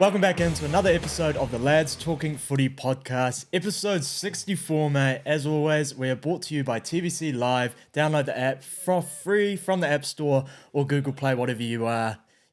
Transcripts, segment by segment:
Welcome back into another episode of the Lads Talking Footy podcast, episode 64, mate. As always, we are brought to you by TVC Live. Download the app for free from the App Store or Google Play, whatever you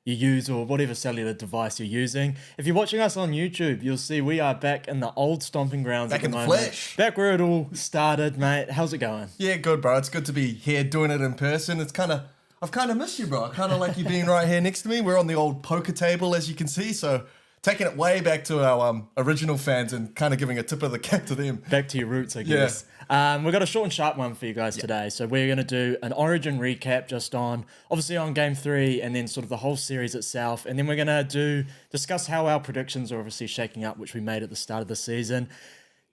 use or whatever cellular device you're using. If you're watching us on YouTube, you'll see we are back in the old stomping grounds back at the in the moment. flesh. Back where it all started, mate. How's it going? Yeah, good, bro. It's good to be here doing it in person. I've kind of missed you, bro. I kind of like you being right here next to me. We're on the old poker table, as you can see, so taking it way back to our original fans and kind of giving a tip of the cap to them. Back to your roots, I guess. We've got a short and sharp one for you guys today. So we're going to do an Origin recap just on, obviously on Game 3 and then sort of the whole series itself. And then we're going to discuss how our predictions are obviously shaking up, which we made at the start of the season.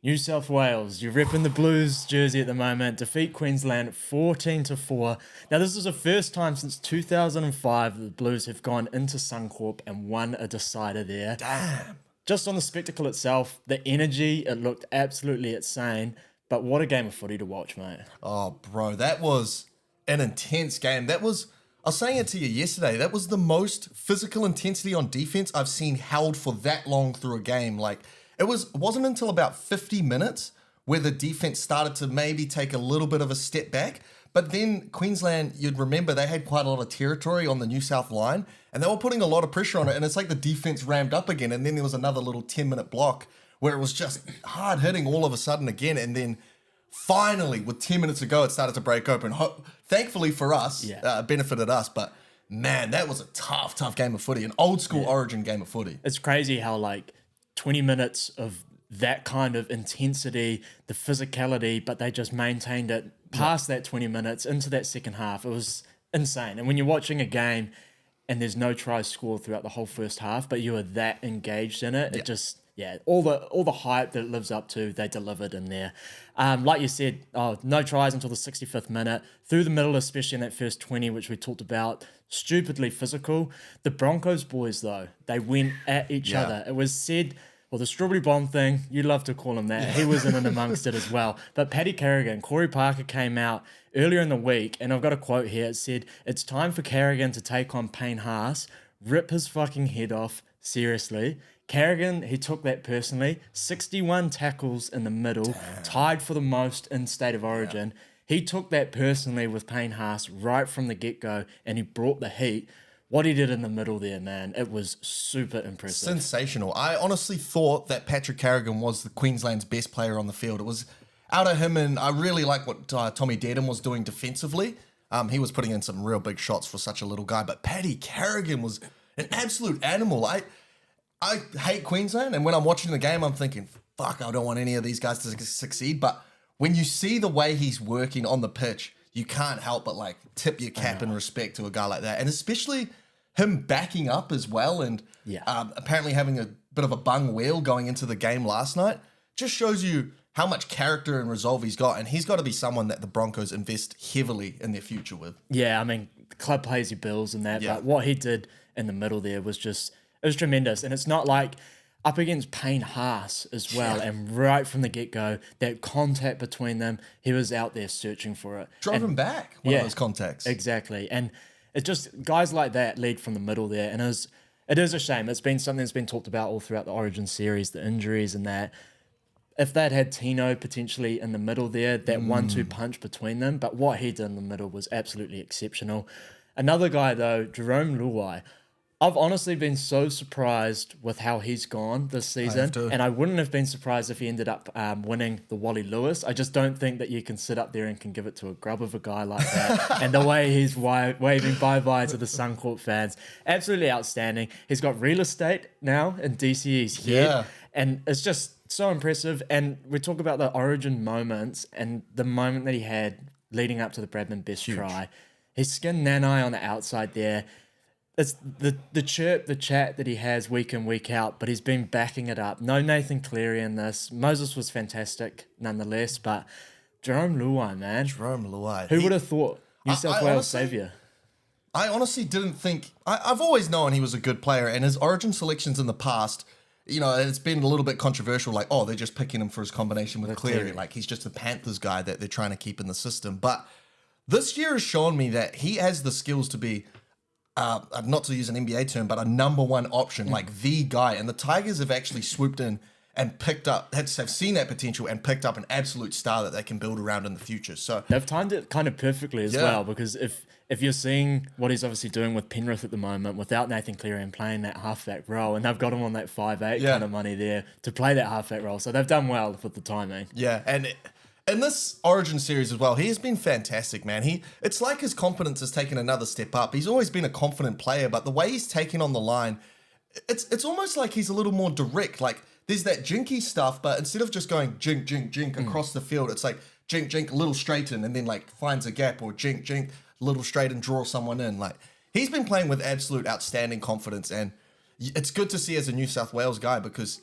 New South Wales, you're repping the Blues jersey at the moment, defeat Queensland 14-4. Now, this is the first time since 2005 that the Blues have gone into Suncorp and won a decider there. Damn. Just on the spectacle itself, the energy, it looked absolutely insane. But what a game of footy to watch, mate. Oh, bro, that was an intense game. I was saying it to you yesterday, that was the most physical intensity on defense I've seen held for that long through a game. Like, it wasn't until about 50 minutes where the defense started to maybe take a little bit of a step back. But then Queensland, you'd remember they had quite a lot of territory on the New South line and they were putting a lot of pressure on it. And it's like the defense ramped up again. And then there was another little 10-minute block where it was just hard hitting all of a sudden again. And then finally, with 10 minutes to go, it started to break open. Thankfully for us, benefited us. But man, that was a tough game of footy, an old school Origin game of footy. It's crazy how 20 minutes of that kind of intensity, the physicality, but they just maintained it past that 20 minutes into that second half. It was insane. And when you're watching a game and there's no tries scored throughout the whole first half, but you are that engaged in it, it just, all the hype that it lives up to, they delivered in there. Like you said, no tries until the 65th minute. Through the middle, especially in that first 20, which we talked about, stupidly physical. The Broncos boys, though, they went at each other. It was said, well, the strawberry bomb thing, you love to call him that. He was in and amongst it as well. But Paddy Carrigan, Corey Parker came out earlier in the week, and I've got a quote here. It said, "It's time for Carrigan to take on Payne Haas, rip his fucking head off, seriously." Carrigan, he took that personally. 61 tackles in the middle, tied for the most in State of Origin. He took that personally with Payne Haas right from the get-go, and he brought the heat. What he did in the middle there, man, it was super impressive. Sensational. I honestly thought that Patrick Carrigan was the Queensland's best player on the field. It was out of him, and I really like what Tommy Dedham was doing defensively. He was putting in some real big shots for such a little guy, but Paddy Carrigan was an absolute animal. I hate Queensland, and when I'm watching the game, I'm thinking, fuck, I don't want any of these guys to succeed. But when you see the way he's working on the pitch, you can't help but tip your cap in respect to a guy like that. And especially him backing up as well and apparently having a bit of a bung wheel going into the game last night just shows you how much character and resolve he's got. And he's got to be someone that the Broncos invest heavily in their future with. Yeah, I mean, the club pays your bills and that, but what he did in the middle there was just, it was tremendous. And it's not like up against Payne Haas as well, and right from the get-go, that contact between them, he was out there searching for it. Drove him back, one of those contacts. Exactly. And it's just guys like that lead from the middle there, and it is a shame. It's been something that's been talked about all throughout the Origin series, the injuries and that. If they'd had Tino potentially in the middle there, that 1-2 punch between them, but what he did in the middle was absolutely exceptional. Another guy, though, Jerome Luai, I've honestly been so surprised with how he's gone this season, and I wouldn't have been surprised if he ended up winning the Wally Lewis. I just don't think that you can sit up there and can give it to a grub of a guy like that. And the way he's waving bye-bye to the Suncorp fans, absolutely outstanding. He's got real estate now in DCE's head, and it's just so impressive. And we talk about the Origin moments and the moment that he had leading up to the Bradman Best try. He skinned Nanai on the outside there. It's the chirp, the chat that he has week in, week out, but he's been backing it up. No Nathan Cleary in this. Moses was fantastic nonetheless, but Jerome Luai, man. Jerome Luai. Who would have thought? New South Wales saviour. I honestly didn't think... I've always known he was a good player, and his Origin selections in the past, it's been a little bit controversial, they're just picking him for his combination with Cleary. He's just a Panthers guy that they're trying to keep in the system. But this year has shown me that he has the skills to be not to use an NBA term, but a number one option, like the guy. And the Tigers have actually swooped in and picked up, have seen that potential and picked up an absolute star that they can build around in the future. So they've timed it kind of perfectly as well, because if you're seeing what he's obviously doing with Penrith at the moment without Nathan Cleary and playing that halfback role, and they've got him on that 5'8" kind of money there to play that halfback role. So they've done well with the timing. Yeah, and in this Origin series as well, he has been fantastic, man. It's like his confidence has taken another step up. He's always been a confident player, but the way he's taken on the line, it's almost like he's a little more direct. Like, there's that jinky stuff, but instead of just going jink, jink, jink across the field, it's like jink, jink, a little straighten, and then like finds a gap, or jink, jink, a little straight and draw someone in. Like, he's been playing with absolute outstanding confidence, and it's good to see as a New South Wales guy, because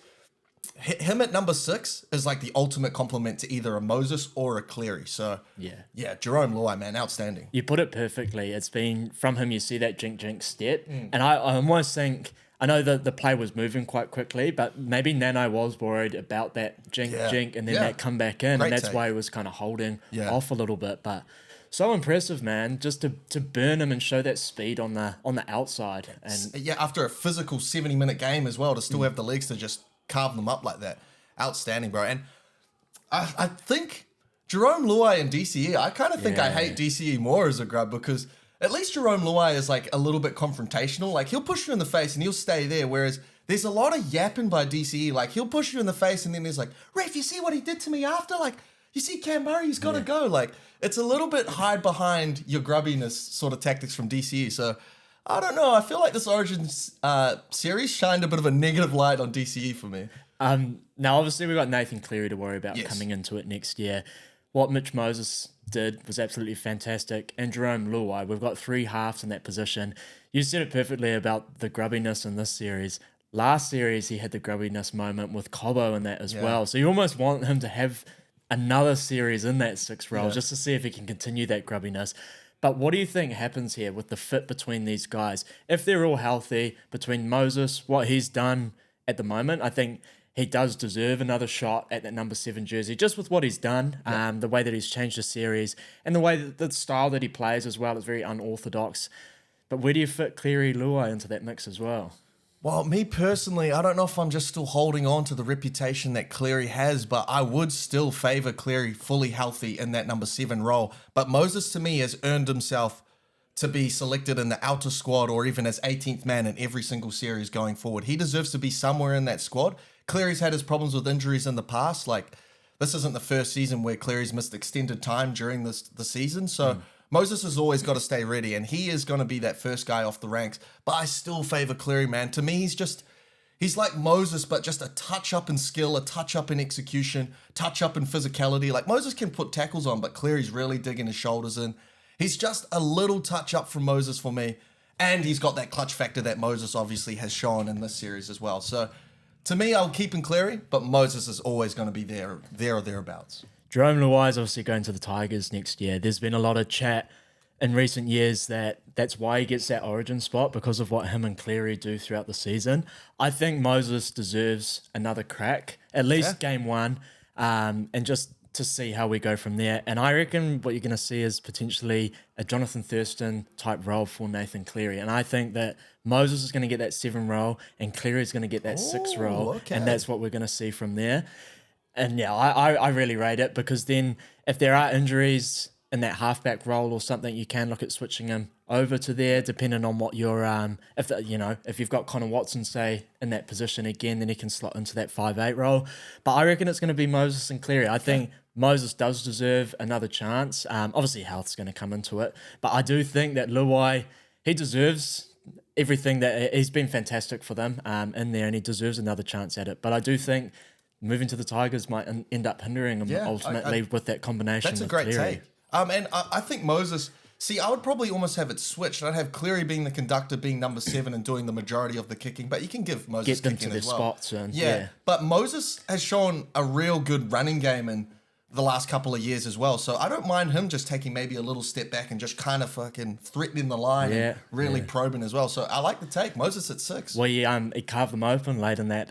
him at number 6 is like the ultimate compliment to either a Moses or a Cleary. So yeah, Jerome Luai, man, outstanding. You put it perfectly. It's been from him. You see that jink jink step, and I almost think, I know that the play was moving quite quickly, but maybe Nano was worried about that jink jink and then that come back in, Great and that's take. why he was kind of holding off a little bit. But so impressive, man, just to burn him and show that speed on the outside. And yeah, after a physical 70-minute game as well, to still have the legs to just carve them up like that. Outstanding, bro. And I think Jerome Luai and DCE, I kind of think I hate DCE more as a grub, because at least Jerome Luai is like a little bit confrontational. Like, he'll push you in the face and he'll stay there, whereas there's a lot of yapping by DCE. Like, he'll push you in the face and then there's like, ref, you see what he did to me after? Like, you see Cam Murray, he's got to go. Like, it's a little bit hide behind your grubbiness sort of tactics from DCE. So I don't know. I feel like this Origin series shined a bit of a negative light on DCE for me. Now, obviously, we've got Nathan Cleary to worry about coming into it next year. What Mitch Moses did was absolutely fantastic. And Jerome Luai, we've got 3 halves in that position. You said it perfectly about the grubbiness in this series. Last series, he had the grubbiness moment with Cobbo in that as well. So you almost want him to have another series in that 6th role just to see if he can continue that grubbiness. But what do you think happens here with the fit between these guys? If they're all healthy, between Moses, what he's done at the moment, I think he does deserve another shot at that number 7 jersey, just with what he's done, the way that he's changed the series, and the way that the style that he plays as well is very unorthodox. But where do you fit Cleary Luai into that mix as well? Well, me personally, I don't know if I'm just still holding on to the reputation that Cleary has, but I would still favour Cleary fully healthy in that number 7 role. But Moses, to me, has earned himself to be selected in the outer squad, or even as 18th man in every single series going forward. He deserves to be somewhere in that squad. Cleary's had his problems with injuries in the past. Like, this isn't the first season where Cleary's missed extended time during the season. So Moses has always got to stay ready, and he is going to be that first guy off the ranks. But I still favour Cleary, man. To me, he's like Moses, but just a touch up in skill, a touch up in execution, touch up in physicality. Like, Moses can put tackles on, but Cleary's really digging his shoulders in. He's just a little touch up from Moses for me. And he's got that clutch factor that Moses obviously has shown in this series as well. So to me, I'll keep him Cleary, but Moses is always going to be there or thereabouts. Jerome Luai is obviously going to the Tigers next year. There's been a lot of chat in recent years that's why he gets that Origin spot, because of what him and Cleary do throughout the season. I think Moses deserves another crack, at least game 1, and just to see how we go from there. And I reckon what you're going to see is potentially a Jonathan Thurston type role for Nathan Cleary. And I think that Moses is going to get that 7 role and Cleary is going to get that 6 role. Okay. And that's what we're going to see from there. And yeah, I really rate it, because then if there are injuries in that halfback role or something, you can look at switching him over to there, depending on what your if you've got Connor Watson, say, in that position again, then he can slot into that 5'8" role. But I reckon it's going to be Moses and Cleary. I think Moses does deserve another chance. Obviously, health's going to come into it, but I do think that Luai, he deserves everything that he's been fantastic for them in there, and he deserves another chance at it. But I do think moving to the Tigers might end up hindering him ultimately with that combination. That's a with great Cleary. take. And I think Moses, see, I would probably almost have it switched. I'd have Cleary being the conductor, being number 7 and doing the majority of the kicking, but you can give Moses Get them kicking to their as well. spots. And, But Moses has shown a real good running game in the last couple of years as well. So I don't mind him just taking maybe a little step back and just kind of fucking threatening the line and really probing as well. So I like the take. Moses at 6. Well, he carved them open late in that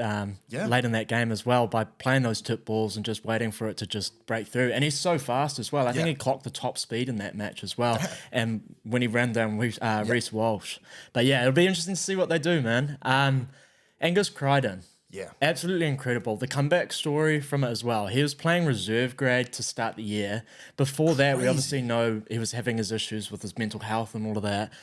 game as well by playing those tip balls and just waiting for it to just break through. And he's so fast as well. I think he clocked the top speed in that match as well. And when he ran down Reece Walsh. But yeah, it'll be interesting to see what they do, man. Angus Crichton. Yeah. Absolutely incredible. The comeback story from it as well. He was playing reserve grade to start the year. Before that, we obviously know he was having his issues with his mental health and all of that.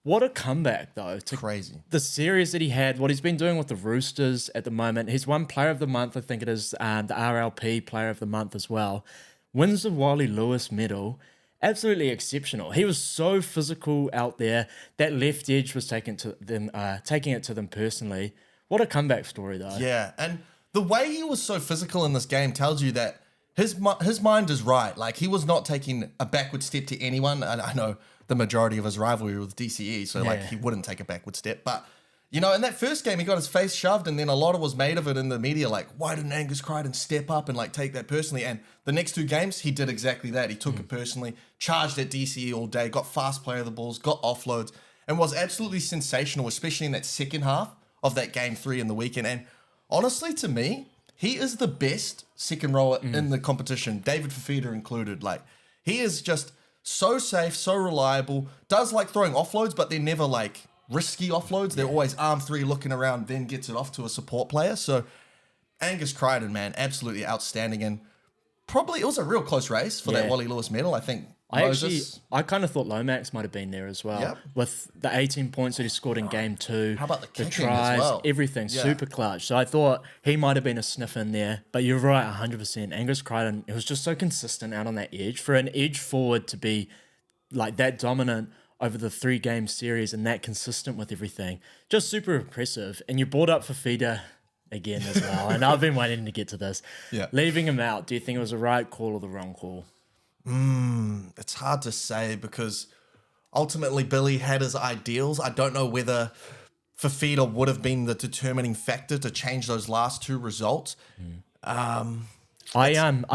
What a comeback, though. Crazy. The series that he had, what he's been doing with the Roosters at the moment. He's won Player of the Month, I think it is, the RLP Player of the Month as well. Wins the Wally Lewis medal. Absolutely exceptional. He was so physical out there. That left edge was taking it to them personally. What a comeback story, though. Yeah, and the way he was so physical in this game tells you that his mind is right. Like, he was not taking a backward step to anyone. And I know the majority of his rivalry with DCE, so he wouldn't take a backward step. But, in that first game, he got his face shoved, and then a lot was made of it in the media, like, why didn't Angus Crichton step up and, take that personally? And the next 2 games, he did exactly that. He took it personally, charged at DCE all day, got fast play of the balls, got offloads, and was absolutely sensational, especially in that second half of that game 3 in the weekend. And honestly, to me, he is the best second rower in the competition, David Fafita included. He is just so safe, so reliable, does like throwing offloads, but they're never risky offloads. They're always arm 3 looking around, then gets it off to a support player. So Angus Crichton, man, absolutely outstanding. And probably it was a real close race for that Wally Lewis medal. I think I kind of thought Lomax might have been there as well. With the 18 points that he scored in game 2. How about the kicking tries, as well? Everything, super clutch. So I thought he might have been a sniff in there. But you're right, 100%. Angus Crichton, it was just so consistent out on that edge. For an edge forward to be that dominant over the 3-game series and that consistent with everything, just super impressive. And you brought up Fafita again as well. And I've been waiting to get to this. Leaving him out, do you think it was the right call or the wrong call? It's hard to say because ultimately Billy had his ideals. I don't know whether Fafita would have been the determining factor to change those last 2 results. I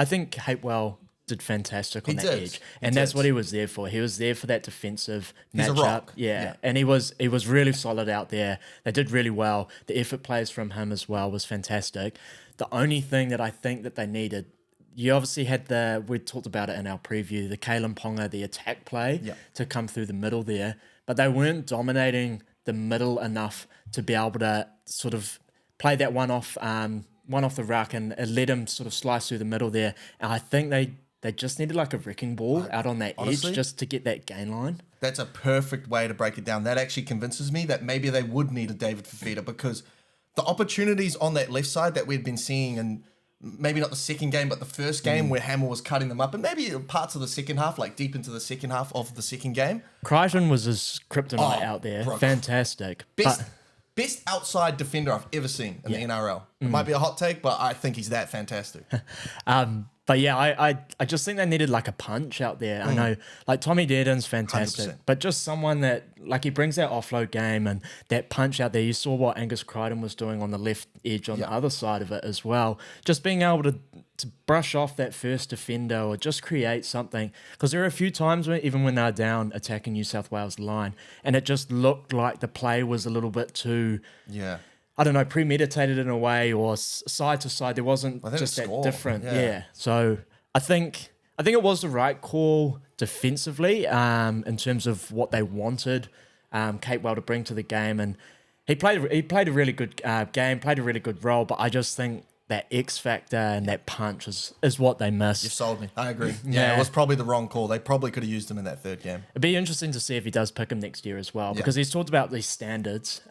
think Hapewell did fantastic on that edge, and that's what he was there for. He was there for that defensive matchup. A rock. Yeah, and he was really solid out there. They did really well. The effort plays from him as well was fantastic. The only thing that I think that they needed, you obviously had we talked about it in our preview, the Kalen Ponga, the attack play to come through the middle there, but they weren't dominating the middle enough to be able to sort of play that one off the ruck and let him sort of slice through the middle there. And I think they just needed a wrecking ball out on that edge just to get that gain line. That's a perfect way to break it down. That actually convinces me that maybe they would need a David Fafita because the opportunities on that left side that we'd been seeing, and maybe not the second game, but the first game where Hammer was cutting them up, and maybe parts of the second half, deep into the second half of the second game. Crichton was his kryptonite out there. Bro. Fantastic. Best outside defender I've ever seen in the NRL. It might be a hot take, but I think he's that fantastic. But yeah, I just think they needed a punch out there. I know, Tommy Dearden's fantastic, 100%. but just someone that, he brings that offload game and that punch out there. You saw what Angus Crichton was doing on the left edge on the other side of it as well. Just being able to brush off that first defender or just create something. Because there are a few times even when they're down attacking New South Wales line, and it just looked like the play was a little bit too... I don't know, premeditated in a way, or side to side. There wasn't just that different. Yeah. So I think it was the right call defensively in terms of what they wanted Capewell to bring to the game, and he played a really good game, played a really good role. But I just think that X factor and that punch is what they missed. You've sold me. I agree. Yeah, it was probably the wrong call. They probably could have used him in that third game. It'd be interesting to see if he does pick him next year as well, because he's talked about these standards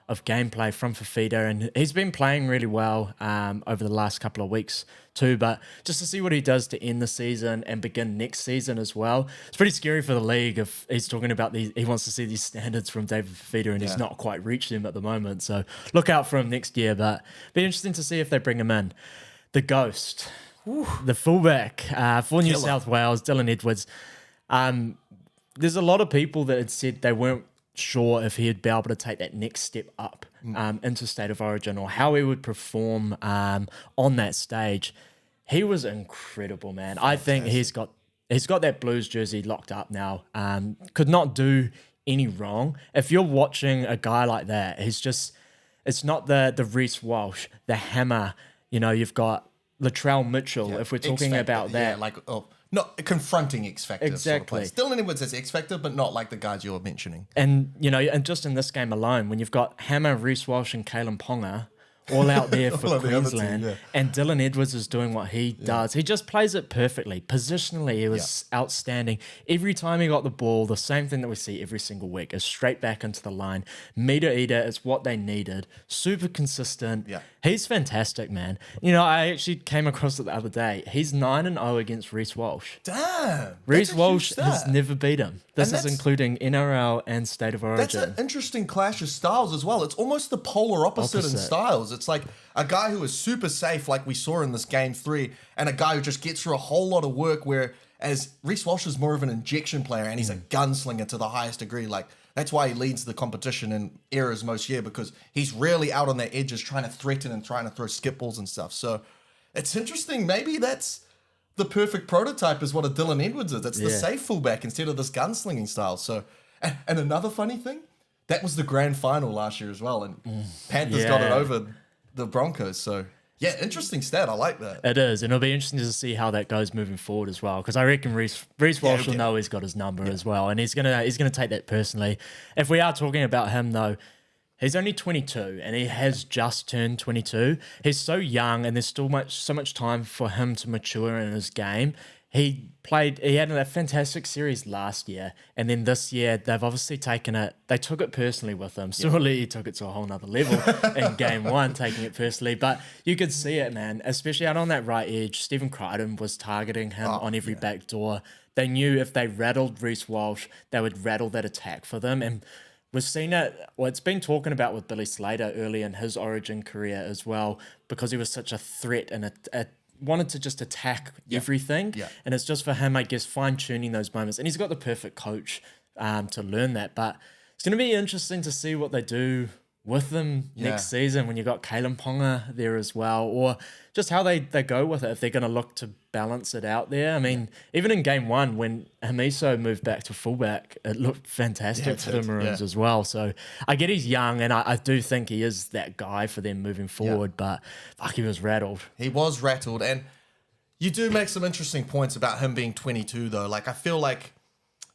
of gameplay from Fafita, and he's been playing really well over the last couple of weeks too. But just to see what he does to end the season and begin next season as well, it's pretty scary for the league if he's talking about these. He wants to see these standards from David Fafita, and he's not quite reached them at the moment. So look out for him next year. But be interesting to see if they bring him in. The Ghost, the fullback for New South Wales, Dylan Edwards. There's a lot of people that had said they weren't sure if he'd be able to take that next step up into State of Origin, or how he would perform on that stage. He was incredible, man. I think he's got that Blues jersey locked up now. Could not do any wrong. If you're watching a guy like that, it's not the Reece Walsh, the hammer. You've got Latrell Mitchell, if we're talking about that. Not confronting X Factor. Exactly. Dylan Edwards has X Factor, but not like the guys you were mentioning. And, and just in this game alone, when you've got Hammer, Reece Walsh, and Kalen Ponga all out there for Queensland, and Dylan Edwards is doing what he does. He just plays it perfectly. Positionally, he was outstanding. Every time he got the ball, the same thing that we see every single week is straight back into the line. Meter eater is what they needed. Super consistent. Yeah. He's fantastic, man. I actually came across it the other day. He's 9-0 against Reece Walsh. Damn. Reece Walsh has never beat him. This is including NRL and State of Origin. That's an interesting clash of styles as well. It's almost the polar opposite in styles. It's like a guy who is super safe, like we saw in this game 3, and a guy who just gets through a whole lot of work, whereas Reece Walsh is more of an injection player and he's a gunslinger to the highest degree. Like, that's why he leads the competition in errors most year, because he's really out on the edges trying to threaten and trying to throw skip balls and stuff. So it's interesting. Maybe that's the perfect prototype is what a Dylan Edwards is. It's the safe fullback instead of this gunslinging style. So, and another funny thing, that was the grand final last year as well. And Panthers got it over the Broncos. So yeah, interesting stat. I like that. It is, and it'll be interesting to see how that goes moving forward as well. Because I reckon Reece Walsh will know he's got his number as well, and he's gonna take that personally. If we are talking about him though, he's only 22, and he has just turned 22. He's so young, and there's still so much time for him to mature in his game. He had a fantastic series last year, and then this year they've obviously they took it personally with him. Surely he took it to a whole nother level in game 1, taking it personally. But you could see it, man, especially out on that right edge. Stephen Crichton was targeting him on every back door. They knew if they rattled Reece Walsh, they would rattle that attack for them. And we've seen it, it's been talking about with Billy Slater early in his Origin career as well, because he was such a threat and wanted to just attack everything. Yeah. And it's just for him, I guess, fine-tuning those moments. And he's got the perfect coach to learn that. But it's going to be interesting to see what they do with them next season when you've got Kalen Ponga there as well, or just how they go with it, if they're going to look to balance it out there. I mean, even in game 1, when Hamiso moved back to fullback, it looked fantastic for the Maroons as well. So I get he's young, and I do think he is that guy for them moving forward, but fuck, he was rattled. He was rattled, and you do make some interesting points about him being 22, though. Like, I feel like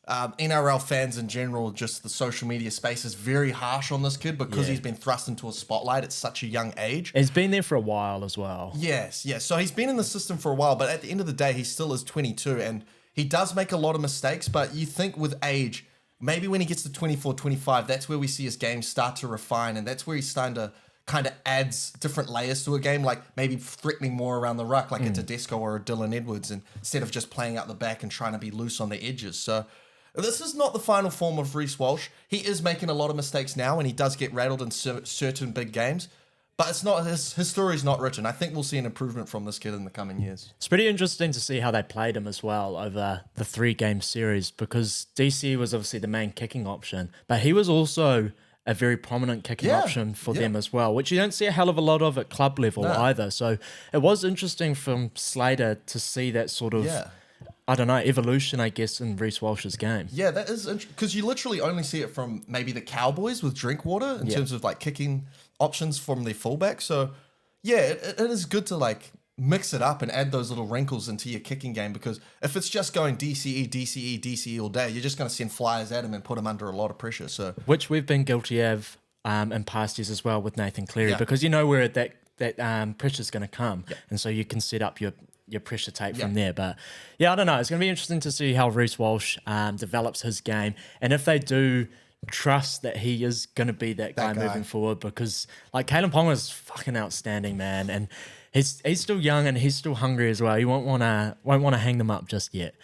NRL fans in general, just the social media space is very harsh on this kid because he's been thrust into a spotlight at such a young age. He's been there for a while as well. Yes. So he's been in the system for a while, but at the end of the day, he still is 22, and he does make a lot of mistakes, but you think with age, maybe when he gets to 24, 25, that's where we see his game start to refine, and that's where he's starting to kind of adds different layers to a game, like maybe threatening more around the ruck, like a Tedesco or a Dylan Edwards, and instead of just playing out the back and trying to be loose on the edges. So this is not the final form of Reece Walsh. He is making a lot of mistakes now, and he does get rattled in certain big games. But it's not his story's not written. I think we'll see an improvement from this kid in the coming years. It's pretty interesting to see how they played him as well over the 3-game series, because DC was obviously the main kicking option, but he was also a very prominent kicking option for them as well, which you don't see a hell of a lot of at club level either. So it was interesting from Slater to see that sort of I don't know, evolution, I guess, in Reece Walsh's game. Yeah, that is interesting, because you literally only see it from maybe the Cowboys with Drinkwater in terms of like kicking options from their fullback. So yeah, it is good to like mix it up and add those little wrinkles into your kicking game, because if it's just going DCE all day, you're just going to send flyers at him and put him under a lot of pressure. So which we've been guilty of in past years as well with Nathan Cleary, because you know where that pressure's going to come, and so you can set up your pressure tape from there. But yeah, I don't know. It's going to be interesting to see how Reece Walsh develops his game, and if they do trust that he is going to be that guy moving forward, because like Kalen Ponga is fucking outstanding, man, and he's still young and he's still hungry as well. He won't want to hang them up just yet.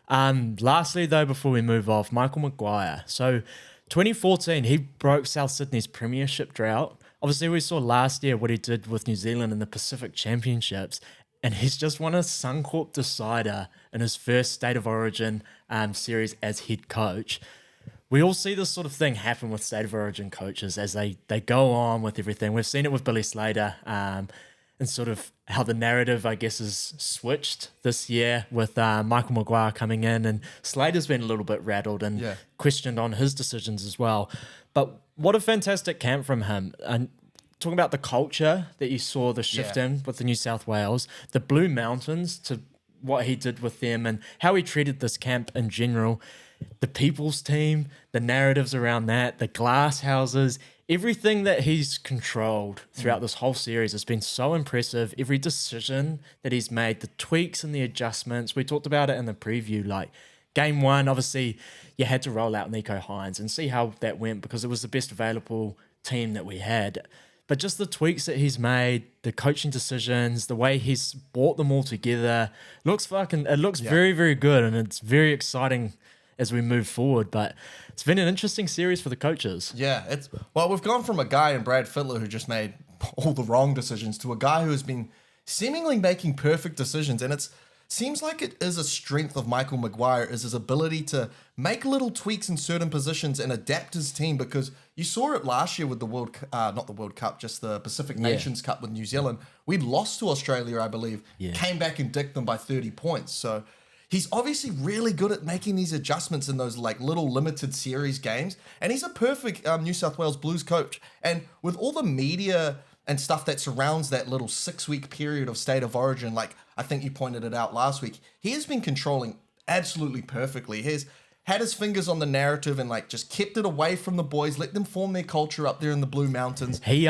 Lastly, though, before we move off, Michael McGuire. So 2014, he broke South Sydney's premiership drought. Obviously, we saw last year what he did with New Zealand in the Pacific Championships, and he's just won a Suncorp decider in his first State of Origin series as head coach. We all see this sort of thing happen with State of Origin coaches as they go on with everything. We've seen it with Billy Slater. and sort of how the narrative, I guess, is switched this year with Michael McGuire coming in, and Slater's been a little bit rattled and questioned on his decisions as well. But what a fantastic camp from him. And talking about the culture that you saw the shift in with the New South Wales, the Blue Mountains, to what he did with them and how he treated this camp in general, the people's team, the narratives around that, the glass houses, everything that he's controlled throughout this whole series has been so impressive. Every decision that he's made, the tweaks and the adjustments, we talked about it in the preview, like game one, obviously you had to roll out Nico Hines and see how that went because it was the best available team that we had. But just the tweaks that he's made, the coaching decisions, the way he's brought them all together, it looks very, very good, and it's very exciting as we move forward. But it's been an interesting series for the coaches. Yeah, we've gone from a guy in Brad Fittler who just made all the wrong decisions to a guy who has been seemingly making perfect decisions, and it seems like it is a strength of Michael McGuire is his ability to make little tweaks in certain positions and adapt his team, because you saw it last year with the not the World Cup, just the Pacific Nations Cup with New Zealand. We'd lost to Australia, I believe, came back and dicked them by 30 points. So he's obviously really good at making these adjustments in those like little limited series games. And he's a perfect New South Wales Blues coach. And with all the media and stuff that surrounds that little 6-week period of State of Origin, like I think you pointed it out last week, he has been controlling absolutely perfectly. He's had his fingers on the narrative and like just kept it away from the boys, let them form their culture up there in the Blue Mountains. He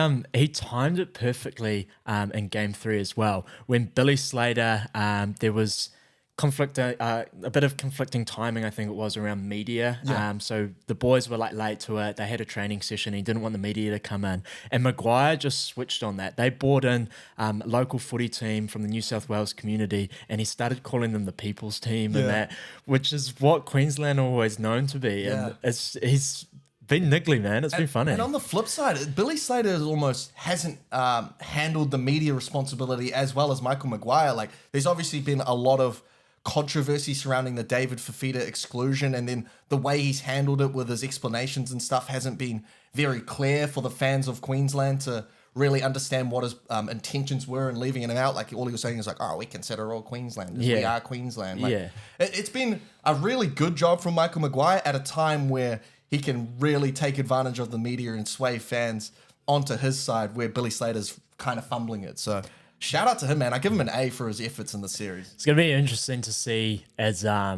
timed it perfectly in game 3 as well. When Billy Slater, there was a bit of conflicting timing, I think it was, around media. So the boys were like late to it. They had a training session. He didn't want the media to come in. And McGuire just switched on that. They brought in a local footy team from the New South Wales community, and he started calling them the people's team and that, which is what Queensland are always known to be. And he's been niggly, man. It's been funny. And on the flip side, Billy Slater almost hasn't handled the media responsibility as well as Michael McGuire. Like, there's obviously been a lot of controversy surrounding the David Fafita exclusion, and then the way he's handled it with his explanations and stuff hasn't been very clear for the fans of Queensland to really understand what his intentions were in leaving him out. Like, all he was saying is like, oh, we consider all Queenslanders. We are Queensland. Like, it's been a really good job from Michael McGuire at a time where he can really take advantage of the media and sway fans onto his side, where Billy Slater's kind of fumbling it. So shout out to him, man. I give him an A for his efforts in the series. It's going to be interesting to see as, I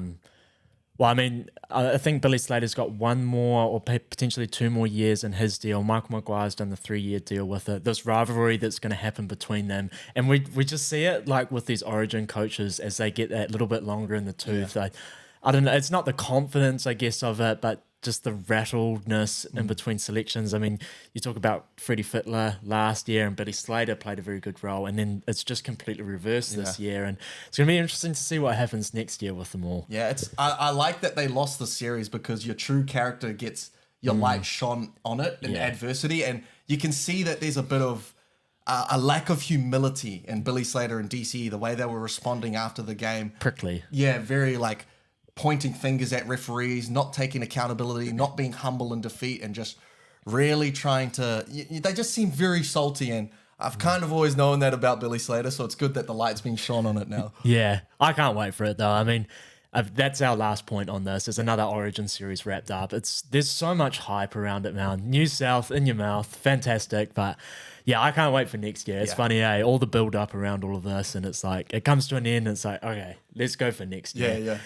think Billy Slater's got one more or potentially 2 more years in his deal. Michael McGuire's done the 3-year deal with it. This rivalry that's going to happen between them. And we just see it like with these Origin coaches as they get that little bit longer in the tooth. I don't know. It's not the confidence, I guess, of it, but just the rattledness in between selections. I mean, you talk about Freddie Fittler last year, and Billy Slater played a very good role, and then it's just completely reversed this year, and it's going to be interesting to see what happens next year with them all. Yeah, I like that they lost the series because your true character gets your light shone on it in adversity, and you can see that there's a bit of a lack of humility in Billy Slater and DCE, the way they were responding after the game. Prickly. Yeah, very like pointing fingers at referees, not taking accountability, not being humble in defeat, and just really trying to... They just seem very salty, and I've kind of always known that about Billy Slater, so it's good that the light's being shone on it now. Yeah, I can't wait for it, though. I mean, that's our last point on this. There's another Origin series wrapped up. There's so much hype around it, man. New South in your mouth, fantastic, but... yeah, I can't wait for next year. It's funny, all the build up around all of this, and it's like it comes to an end. And it's like, okay, let's go for next year.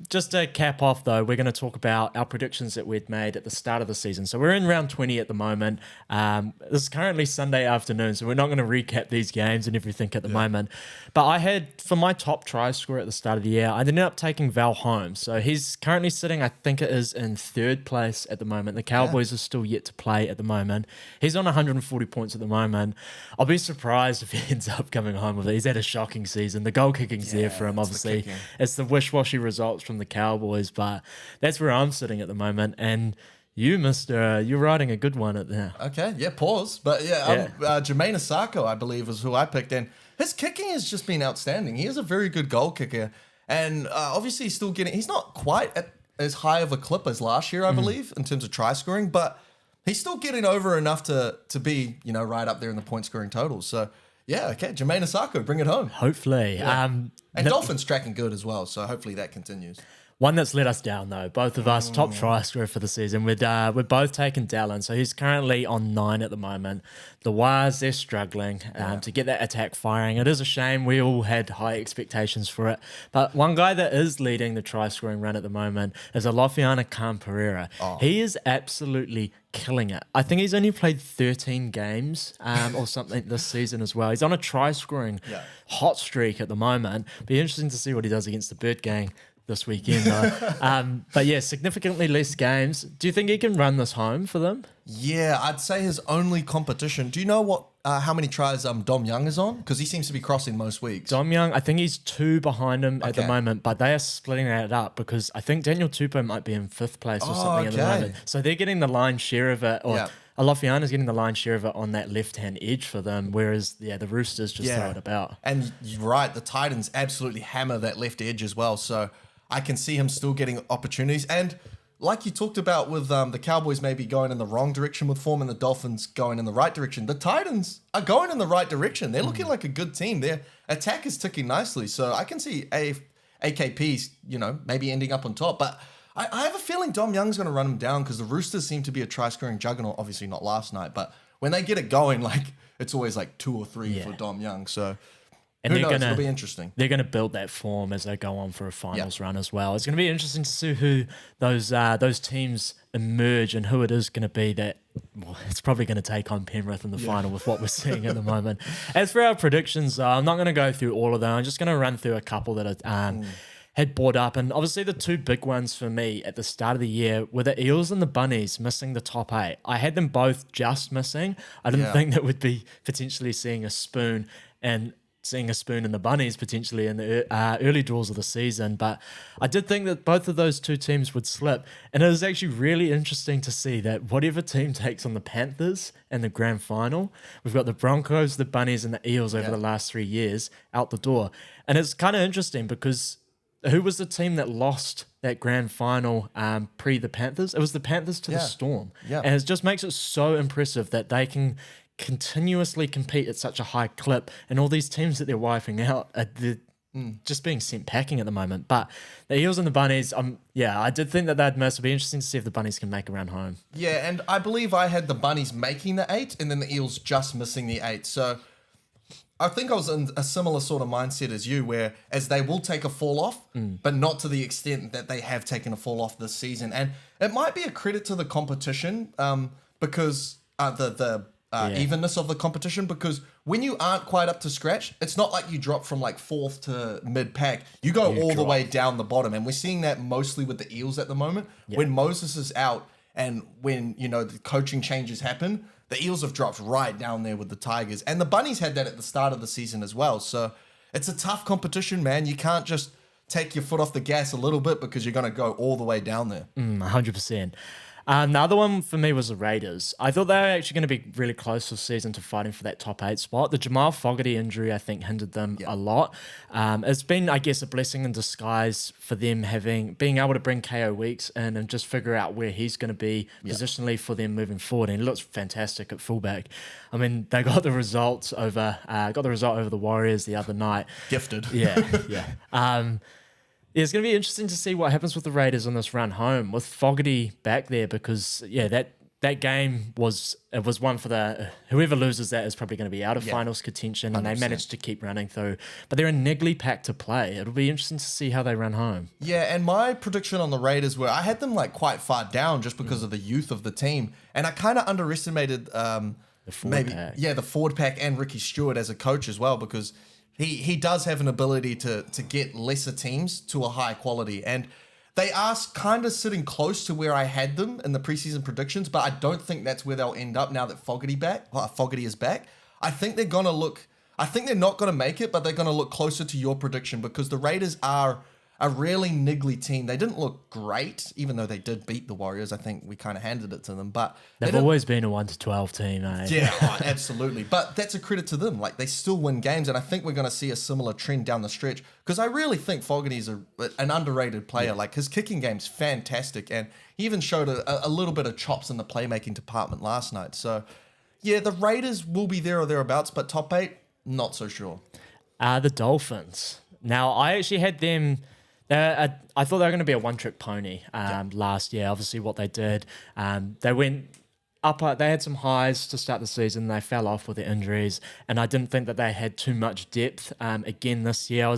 Just to cap off, though, we're going to talk about our predictions that we'd made at the start of the season. So we're in round 20 at the moment. This is currently Sunday afternoon, so we're not going to recap these games and everything at the moment. But I had, for my top try scorer at the start of the year, I ended up taking Val Holmes. So he's currently sitting, I think it is, in 3rd place at the moment. The Cowboys are still yet to play at the moment. He's on 140 points at the moment. I'll be surprised if he ends up coming home with it. He's had a shocking season. The goal kicking's there for him, obviously. It's the wish-washy results from the Cowboys, but that's where I'm sitting at the moment. And you, mister, you're riding a good one at there. Okay, pause. But Jermaine Asako, I believe, is who I picked. And his kicking has just been outstanding. He is a very good goal kicker. And obviously he's still he's not quite at as high of a clip as last year, I believe, in terms of try scoring, but he's still getting over enough to be, right up there in the point scoring totals. So Yeah, okay. Jermaine Asako, bring it home. Hopefully. And Dolphins tracking good as well, so hopefully that continues. One that's let us down, though. Both of us, top try scorer for the season. We're both taking Dallin, so he's currently on 9 at the moment. The Wires, they're struggling to get that attack firing. It is a shame. We all had high expectations for it. But one guy that is leading the try scoring run at the moment is Alofiana Khan Pereira. He is absolutely killing it. I think he's only played 13 games or something this season as well. He's on a try scoring hot streak at the moment. Be interesting to see what he does against the Bird Gang this weekend, though. But yeah, significantly less games. Do you think he can run this home for them? Yeah, I'd say his only competition. Do you know what? How many tries Dom Young is on? Because he seems to be crossing most weeks. Dom Young, I think he's 2 behind him at the moment, but they are splitting that up because I think Daniel Tupou might be in 5th place or something at the moment. So they're getting the lion's share of it, or Alofiana's getting the lion's share of it on that left-hand edge for them, whereas the Roosters just throw it about. And you're right, the Titans absolutely hammer that left edge as well. So I can see him still getting opportunities. And like you talked about with the Cowboys maybe going in the wrong direction with form and the Dolphins going in the right direction, the Titans are going in the right direction. They're looking like a good team. Their attack is ticking nicely. So I can see AKP's, maybe ending up on top. But I have a feeling Dom Young's going to run him down because the Roosters seem to be a try-scoring juggernaut. Obviously not last night, but when they get it going, it's always 2 or 3 for Dom Young. So and who knows? It'll be interesting. They're going to build that form as they go on for a finals run as well. It's going to be interesting to see who those teams emerge and who it is going to be that it's probably going to take on Penrith in the final with what we're seeing at the moment. As for our predictions, I'm not going to go through all of them. I'm just going to run through a couple that had brought up. And obviously the 2 big ones for me at the start of the year were the Eels and the Bunnies missing the top 8. I had them both just missing. I didn't think that we'd be potentially seeing a spoon and seeing a spoon in the Bunnies potentially in the early draws of the season. But I did think that both of those 2 teams would slip. And it was actually really interesting to see that whatever team takes on the Panthers in the grand final, we've got the Broncos, the Bunnies, and the Eels over the last 3 years out the door. And it's kind of interesting because who was the team that lost that grand final pre the Panthers? It was the Panthers to the Storm. Yeah. And it just makes it so impressive that they can continuously compete at such a high clip, and all these teams that they're wiping out are just being sent packing at the moment. But the Eels and the Bunnies, I did think that they'd miss. It'd be interesting to see if the Bunnies can make a run home. Yeah, and I believe I had the Bunnies making the 8 and then the Eels just missing the 8. So I think I was in a similar sort of mindset as you, where as they will take a fall off, but not to the extent that they have taken a fall off this season. And it might be a credit to the competition because the evenness of the competition, because when you aren't quite up to scratch, it's not like you drop from 4th to mid-pack. You go all the way down the bottom. And we're seeing that mostly with the Eels at the moment. When Moses is out and when, the coaching changes happen, the Eels have dropped right down there with the Tigers. And the Bunnies had that at the start of the season as well. So it's a tough competition, man. You can't just take your foot off the gas a little bit because you're going to go all the way down there. 100%. The other one for me was the Raiders. I thought they were actually going to be really close this season to fighting for that top 8 spot. The Jamal Fogarty injury, I think, hindered them a lot. It's been, I guess, a blessing in disguise for them being able to bring KO Weeks in and just figure out where he's going to be positionally for them moving forward. And he looks fantastic at fullback. I mean, they got the result over the Warriors the other night. Gifted. Yeah. It's going to be interesting to see what happens with the Raiders on this run home with Fogarty back there because, that game was one for the whoever loses that is probably going to be out of finals contention, and 100%. They managed to keep running through. But they're a niggly pack to play. It'll be interesting to see how they run home. Yeah, and my prediction on the Raiders were I had them quite far down just because of the youth of the team, and I kind of underestimated the forward pack and Ricky Stewart as a coach as well because he does have an ability to get lesser teams to a high quality. And they are kind of sitting close to where I had them in the preseason predictions, but I don't think that's where they'll end up now that Fogarty is back. I think they're not going to make it, but they're going to look closer to your prediction because the Raiders are a really niggly team. They didn't look great, even though they did beat the Warriors. I think we kind of handed it to them, but they've always been a 1-12 tean, eh? Yeah, absolutely. But that's a credit to them. They still win games, and I think we're going to see a similar trend down the stretch because I really think Fogarty's an underrated player. His kicking game's fantastic, and he even showed a little bit of chops in the playmaking department last night. So, yeah, the Raiders will be there or thereabouts, but top 8, Not so sure. The Dolphins. Now, I actually had them. I thought they were going to be a one-trick pony last year. Obviously, what they did, they went up. They had some highs to start the season. They fell off with the injuries, and I didn't think that they had too much depth. Again, this year,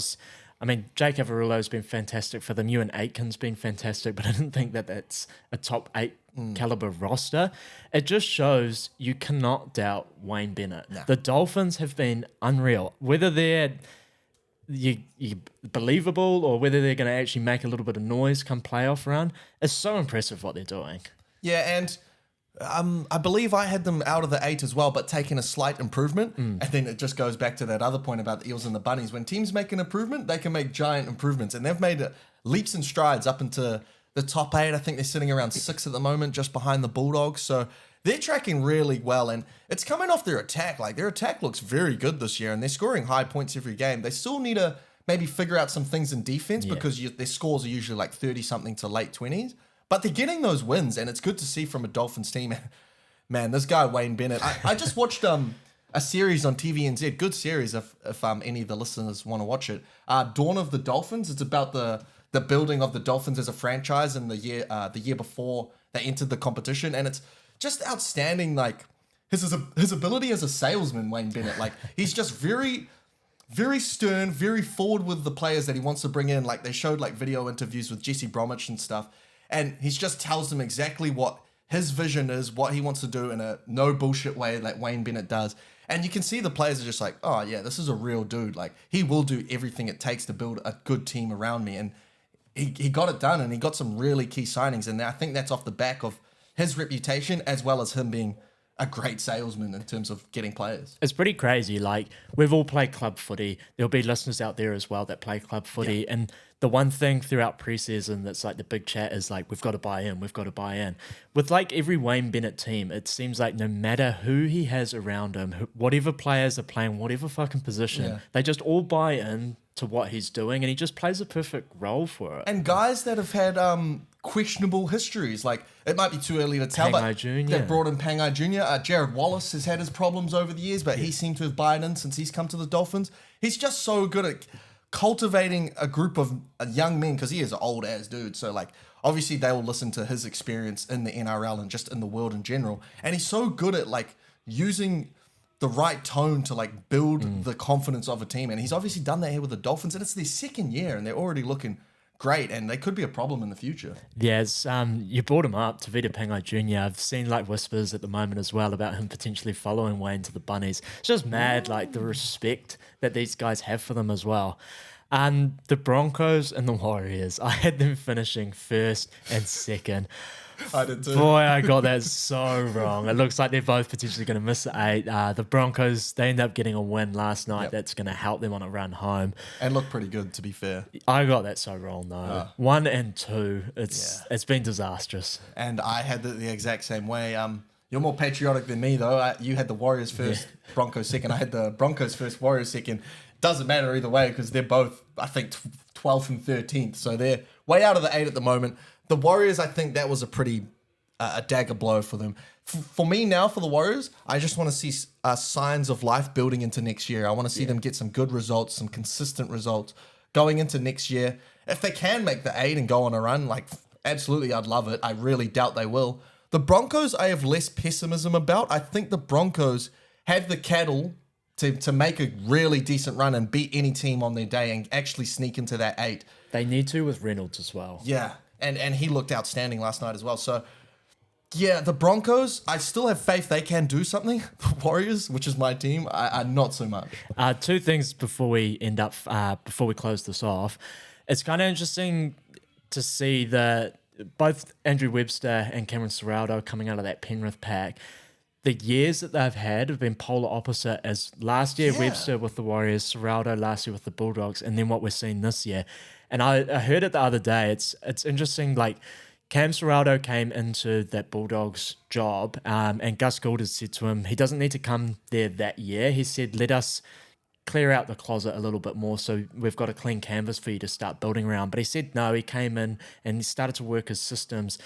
Jake Averillo's been fantastic for them. Ewan Aitken's been fantastic, but I didn't think that that's a top 8 caliber roster. It just shows you cannot doubt Wayne Bennett. No. The Dolphins have been unreal. Whether they're you believable or whether they're going to actually make a little bit of noise come playoff run, it's so impressive what they're doing. Yeah, and I believe I had them out of the 8 as well, but taking a slight improvement. And then it just goes back to that other point about the Eels and the Bunnies. When teams make an improvement, they can make giant improvements. And they've made leaps and strides up into the top 8. I think they're sitting around 6 at the moment, just behind the Bulldogs. So they're tracking really well. And it's coming off their attack. Like, their attack looks very good this year, and they're scoring high points every game. They still need to maybe figure out some things in defense because their scores are usually like 30-something to late 20s. But they're getting those wins, and it's good to see from a Dolphins team. Man, this guy, Wayne Bennett. I just watched a series on TVNZ, good series if any of the listeners want to watch it. Dawn of the Dolphins. It's about the building of the Dolphins as a franchise in the year before they entered the competition. And it's just outstanding, like, his ability as a salesman, Wayne Bennett. Like, he's just very, very stern, very forward with the players that he wants to bring in. Like, they showed, like, video interviews with Jesse Bromwich and stuff. And he just tells them exactly what his vision is, what he wants to do in a no bullshit way like Wayne Bennett does. And you can see the players are just like, oh yeah, this is a real dude. Like, he will do everything it takes to build a good team around me. And he got it done, and he got some really key signings. And I think that's off the back of his reputation as well as him being a great salesman in terms of getting players. It's pretty crazy. Like, we've all played club footy. There'll be listeners out there as well that play club footy. Yeah. And the one thing throughout preseason that's like the big chat is like, we've got to buy in. With like every Wayne Bennett team, it seems like no matter who he has around him, whatever players are playing, whatever fucking position, they just all buy in to what he's doing, and he just plays a perfect role for it. And guys that have had questionable histories, like, it might be too early to tell, but they've brought in Pangai Jr. Jared Wallace has had his problems over the years, but he seemed to have bought in since he's come to the Dolphins. He's just so good at cultivating a group of young men, because he is an old ass dude. So, like, obviously they will listen to his experience in the NRL and just in the world in general. And he's so good at, like, using the right tone to, like, build the confidence of a team. And he's obviously done that here with the Dolphins, and it's their second year, and they're already looking great, and they could be a problem in the future. Yes, you brought him up, Tavita Pangai Jr. I've seen like whispers at the moment as well about him potentially following Wayne to the Bunnies. It's just mad, like, the respect that these guys have for them as well. The Broncos and the Warriors, I had them finishing first and second. I did too. Boy, I got that so wrong. It looks like they're both potentially going to miss the 8. The Broncos, they end up getting a win last night. That's going to help them on a run home. And look pretty good, to be fair. I got that so wrong, though. 1 and 2, it's been disastrous. And I had the exact same way. You're more patriotic than me, though. You had the Warriors first, Broncos second. I had the Broncos first, Warriors second. Doesn't matter either way, because they're both, I think, 12th and 13th. So they're way out of the 8 at the moment. The Warriors, I think that was a pretty a dagger blow for them. For me now, for the Warriors, I just want to see signs of life building into next year. I want to see them get some good results, some consistent results going into next year. If they can make the 8 and go on a run, like, absolutely, I'd love it. I really doubt they will. The Broncos, I have less pessimism about. I think the Broncos have the cattle to make a really decent run and beat any team on their day and actually sneak into that 8. They need to with Reynolds as well. Yeah, and he looked outstanding last night as well. So, yeah, the Broncos, I still have faith they can do something. The Warriors, which is my team, I not so much. 2 things before we before we close this off. It's kind of interesting to see that both Andrew Webster and Cameron Ciraldo coming out of that Penrith pack, the years that they've had have been polar opposite, as last year Webster with the Warriors, Ciraldo last year with the Bulldogs, and then what we're seeing this year. And I heard it the other day. It's interesting, like, Cam Ciraldo came into that Bulldogs job, and Gus Gould has said to him, he doesn't need to come there that year. He said, let us clear out the closet a little bit more so we've got a clean canvas for you to start building around. But he said no, he came in and he started to work his systems,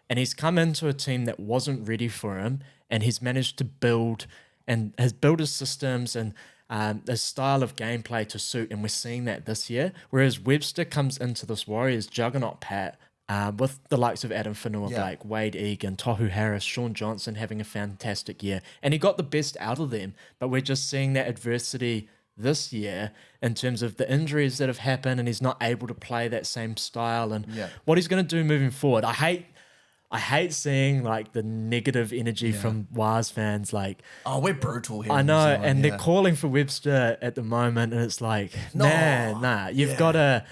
and he's come into a team that wasn't ready for him, and he's managed to build and has built his systems. And a style of gameplay to suit, and we're seeing that this year. Whereas Webster comes into this Warriors juggernaut pat with the likes of Adam Fanua-Blake, Wade Egan, Tohu Harris, Sean Johnson having a fantastic year, and he got the best out of them. But we're just seeing that adversity this year in terms of the injuries that have happened, and he's not able to play that same style and what he's going to do moving forward. I hate seeing like the negative energy from Waz fans. Like, oh, we're brutal here. I know, and they're calling for Webster at the moment, and it's like, nah. You gotta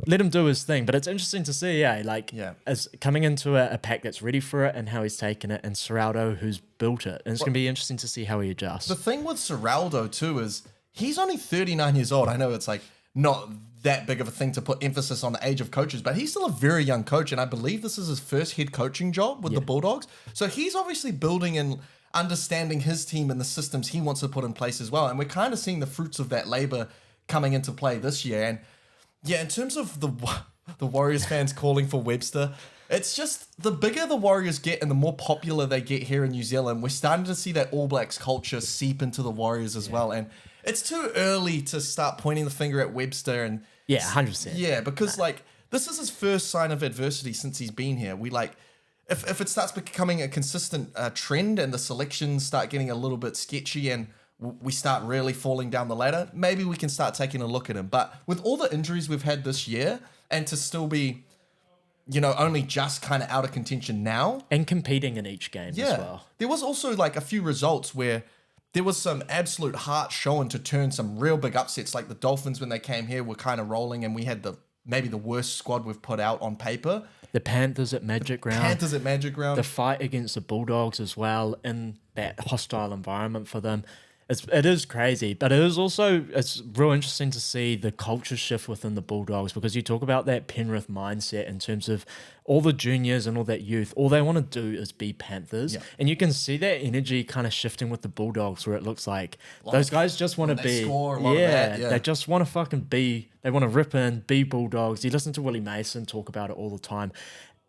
let him do his thing. But it's interesting to see, as coming into a pack that's ready for it and how he's taken it, and Seraldo who's built it, and it's gonna be interesting to see how he adjusts. The thing with Seraldo too is he's only 39 years old. I know it's like not that big of a thing to put emphasis on the age of coaches, but he's still a very young coach, and I believe this is his first head coaching job with the Bulldogs. So he's obviously building and understanding his team and the systems he wants to put in place as well. And we're kind of seeing the fruits of that labor coming into play this year. And in terms of the Warriors fans calling for Webster, it's just the bigger the Warriors get and the more popular they get here in New Zealand, we're starting to see that All Blacks culture seep into the Warriors as well. And it's too early to start pointing the finger at Webster and 100%. Yeah, because this is his first sign of adversity since he's been here. We if it starts becoming a consistent trend and the selections start getting a little bit sketchy and we start really falling down the ladder, maybe we can start taking a look at him. But with all the injuries we've had this year and to still be, only just kind of out of contention now. And competing in each game as well. There was also a few results where there was some absolute heart shown to turn some real big upsets. Like the Dolphins, when they came here, were kind of rolling, and we had maybe the worst squad we've put out on paper. The Panthers at Magic Round. The fight against the Bulldogs as well in that hostile environment for them. It is crazy, but it's real interesting to see the culture shift within the Bulldogs, because you talk about that Penrith mindset in terms of all the juniors and all that youth. All they want to do is be Panthers, and you can see that energy kind of shifting with the Bulldogs, where it looks like those guys just want to be, they just want to fucking be. They want to rip in, be Bulldogs. You listen to Willie Mason talk about it all the time,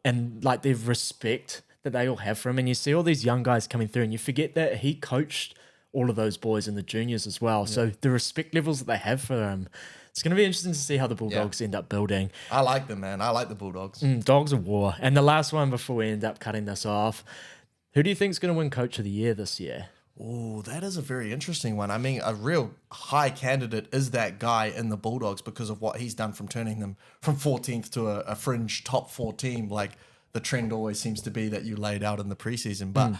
and like the respect that they all have for him, and you see all these young guys coming through, and you forget that he coached all of those boys in the juniors as well. So the respect levels that they have for him, it's going to be interesting to see how the Bulldogs end up building. I like them, man. I like the Bulldogs. Dogs of war. And the last one before we end up cutting this off, who do you think is going to win Coach of the Year this year? Oh, that is a very interesting one. I mean, a real high candidate is that guy in the Bulldogs because of what he's done from turning them from 14th to a fringe top 4 team. Like the trend always seems to be that you laid out in the preseason. But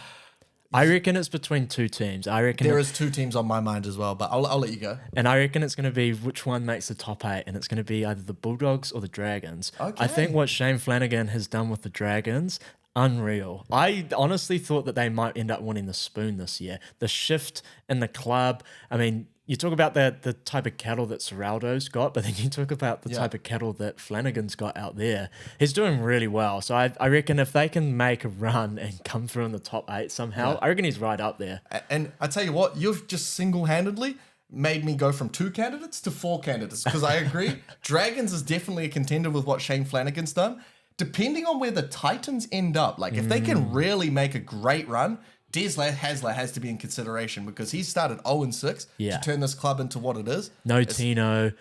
I reckon it's between two teams. I reckon there is 2 teams on my mind as well, but I'll let you go. And I reckon it's going to be which one makes the top 8, and it's going to be either the Bulldogs or the Dragons. Okay. I think what Shane Flanagan has done with the Dragons, unreal. I honestly thought that they might end up winning the Spoon this year. The shift in the club, I mean, you talk about the type of cattle that Seraldo's got, but then you talk about the type of cattle that Flanagan's got out there. He's doing really well. So I reckon if they can make a run and come through in the top 8 somehow, I reckon he's right up there. And I tell you what, you've just single-handedly made me go from 2 candidates to 4 candidates, because I agree. Dragons is definitely a contender with what Shane Flanagan's done. Depending on where the Titans end up, like if they can really make a great run, Des Hasler has to be in consideration, because he started 0-6 to turn this club into what it is. Tino,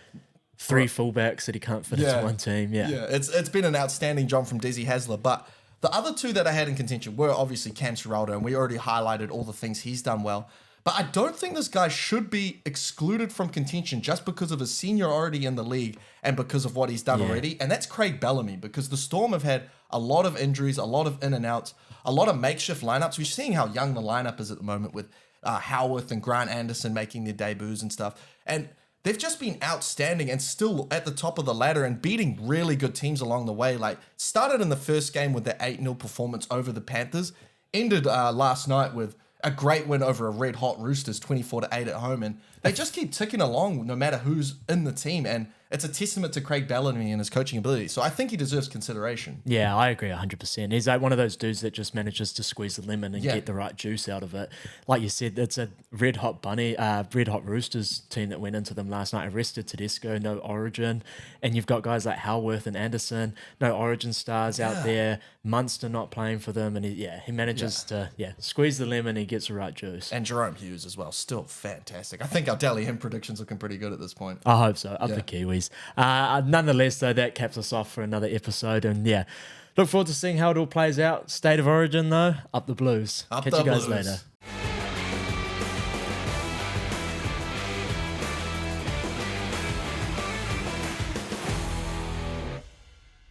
3 fullbacks that he can't fit into one team. It's been an outstanding job from Desi Hasler. But the other 2 that I had in contention were obviously Cam Seraldo, and we already highlighted all the things he's done well. But I don't think this guy should be excluded from contention just because of his seniority in the league and because of what he's done already. And that's Craig Bellamy, because the Storm have had a lot of injuries, a lot of in and outs, a lot of makeshift lineups. We're seeing how young the lineup is at the moment with Howarth and Grant Anderson making their debuts and stuff. And they've just been outstanding and still at the top of the ladder and beating really good teams along the way. Like, started in the first game with the 8-0 performance over the Panthers, ended last night with a great win over a red-hot Roosters, 24-8 at home. And they just keep ticking along no matter who's in the team. And it's a testament to Craig Bellamy and his coaching ability. So I think he deserves consideration. Yeah, I agree 100%. He's like one of those dudes that just manages to squeeze the lemon and get the right juice out of it. Like you said, it's a red hot Roosters team that went into them last night. Arrested Tedesco, no Origin, and you've got guys like Halworth and Anderson, no Origin stars out there. Munster not playing for them, and he manages to squeeze the lemon. He gets the right juice. And Jerome Hughes as well, still fantastic. I think our Dally M predictions looking pretty good at this point. I hope so. Up the Kiwis. Nonetheless, though, that caps us off for another episode, and look forward to seeing how it all plays out. State of Origin, though, up the Blues. Catch you guys later.